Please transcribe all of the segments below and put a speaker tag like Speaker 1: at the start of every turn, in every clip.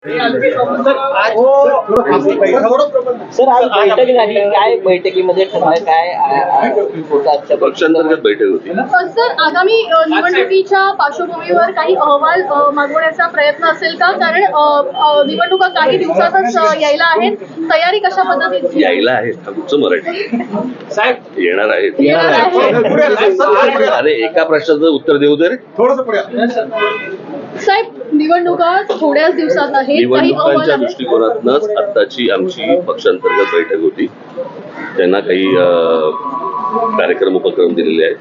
Speaker 1: Sir आज बैठक झाली, काय बैठकीमध्ये ठरलं, काय होतं आजच्या
Speaker 2: पक्षांतर्गत बैठक होती.
Speaker 3: सर आगामी निवडणुकीच्या पार्श्वभूमीवर काही अहवाल मागवण्याचा प्रयत्न असेल का? कारण निवडणुका काही दिवसातच यायला आहेत. तयारी कशा पद्धतीची
Speaker 2: यायला आहेत? तुमचं मराठी साहेब येणार आहेत. अरे एका प्रश्नाचं उत्तर देऊ दे रे.
Speaker 3: साहेब निवडणुका थोड्याच दिवसात आहेत.
Speaker 2: निवडणुकांच्या दृष्टिकोनातूनच आत्ताची आमची पक्षांतर्गत बैठक होती. त्यांना काही कार्यक्रम उपक्रम दिलेले आहेत.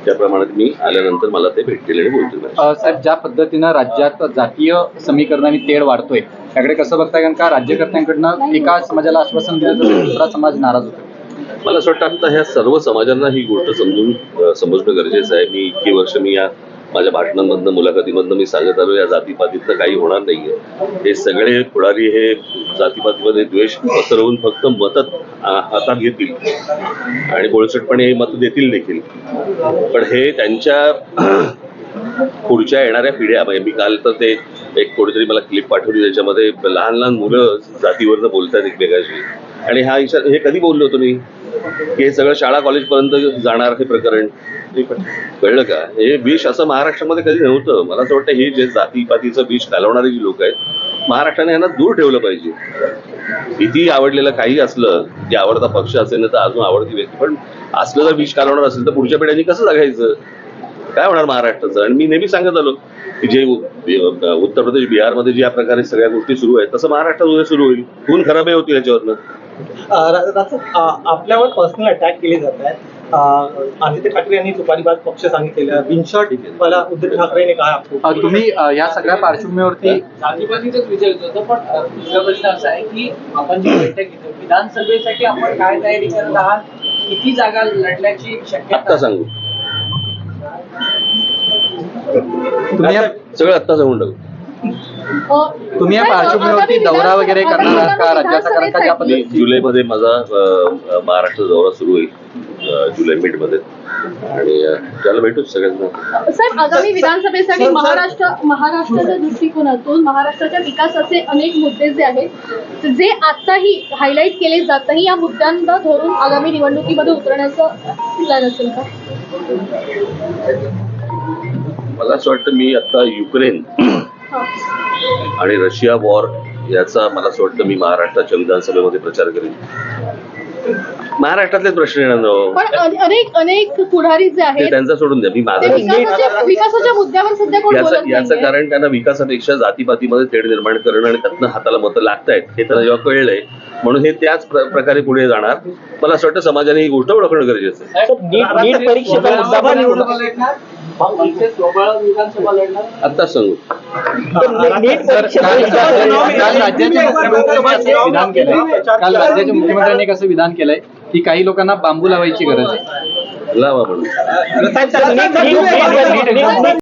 Speaker 2: त्याप्रमाणे मी आल्यानंतर मला ते भेटतील आणि बोलतील.
Speaker 4: साहेब ज्या पद्धतीनं राज्यात जातीय समीकरणाने तेढ वाढतोय त्याकडे कसं बघताय? कारण का राज्यकर्त्यांकडनं एका समाजाला आश्वासन दिलं तर दुसरा समाज नाराज होतो.
Speaker 2: मला असं वाटतं आता ह्या सर्व समाजांना ही गोष्ट समजणं गरजेचं आहे. मी इतकी वर्ष या माझ्या भाषणांमधनं मुलाखतीमधनं मी सांगत आलो, या जातीपातीतलं काही होणार नाहीये. हे सगळे पुढारी हे जातीपातीमध्ये द्वेष पसरवून फक्त मतं हातात घेतील आणि बोळसटपणे हे मतं देतील देखील. पण हे त्यांच्या पुढच्या येणाऱ्या पिढ्या, म्हणजे मी काल तर ते एक कोणीतरी मला क्लिप पाठवली त्याच्यामध्ये लहान लहान मुलं जातीवरनं बोलतात एकमेकाशी. आणि हा इशारा हे कधी बोललो होतो मी की हे सगळं शाळा कॉलेजपर्यंत जाणार हे प्रकरण, कळलं का? हे विष असं महाराष्ट्रामध्ये कधी नव्हतं. मला असं वाटतं हे जे जातीपातीचं विष घालवणारे जी लोक आहेत, महाराष्ट्राने यांना दूर ठेवलं पाहिजे. किती आवडलेलं काही असलं, जे आवडता पक्ष असेल ना तर अजून आवडती व्यक्ती, पण असलं जर विष घालवणार असेल तर पुढच्या पिढ्यांनी कसं जगायचं? काय होणार महाराष्ट्राचं? आणि मी नेहमी सांगत आलो की जे उत्तर प्रदेश बिहारमध्ये ज्या प्रकारे सगळ्या गोष्टी सुरू आहेत तसं महाराष्ट्रात उद्या सुरू होईल. खून खराबही होतील याच्यावरनं.
Speaker 5: आपल्यावर पर्सनल अटॅक केले जात आहेत. आदित्य ठाकरे यांनी तुपारीबाद पक्ष सांगितलेलं. बिनशॉट मला उद्धव ठाकरेने कहा.
Speaker 4: तुम्ही या सगळ्या पार्श्वभूमीवरती
Speaker 1: जातीपातीचाच विचार होतो. पण दुसरा प्रश्न असा आहे की आपण जी बैठक घेतो विधानसभेसाठी आपण काय तयारी करत आहात? किती जागा लढण्याची शक्यता?
Speaker 2: आत्ता सांगू, सगळं आत्ता सांगून टाकू.
Speaker 4: तुम्ही या पार्श्वभूमीवरती दौरा वगैरे करणार आहात का राज्याचा? कारण का ज्या पद्धतीने
Speaker 2: जुलैमध्ये माझा महाराष्ट्र दौरा सुरू होईल, जुलै मिडमध्ये, आणि त्याला भेटू सगळ्यांना.
Speaker 3: साहेब आगामी विधानसभेसाठी महाराष्ट्राच्या दृष्टिकोनातून महाराष्ट्राच्या विकासाचे अनेक मुद्दे जे आहेत जे आताही हायलाईट केले जात नाही, या मुद्द्यांना धरून आगामी निवडणुकीमध्ये उतरण्याचं प्लॅन असेल का?
Speaker 2: मला असं वाटतं मी आता युक्रेन आणि रशिया वॉर याचा मला असं वाटतं मी महाराष्ट्राच्या विधानसभेमध्ये प्रचार करेन. महाराष्ट्रातलेच प्रश्न येणार,
Speaker 3: पण अनेक पुढारी जे आहेत
Speaker 2: त्यांचा सोडून द्या. मी माझं
Speaker 3: विकासाच्या मुद्द्यावर सध्या कोण बोलत नाहीये.
Speaker 2: याचं कारण त्यांना विकासापेक्षा जातीपातीमध्ये तेढ निर्माण करणं आणि त्यातनं हाताला मतं लागतायत हे त्यांना जेव्हा कळलंय, म्हणून हे त्याच प्रकारे पुढे जाणार. मला असं वाटतं समाजाने ही गोष्ट ओळखणं गरजेचं आहे.
Speaker 1: नीट परीक्षेचा मुद्दा पण
Speaker 2: आत्ता सांगू.
Speaker 4: काल राज्याच्या मुख्यमंत्र्यांनी कसं विधान केलंय की काही लोकांना बांबू लावायची गरज आहे.
Speaker 2: लावा म्हणून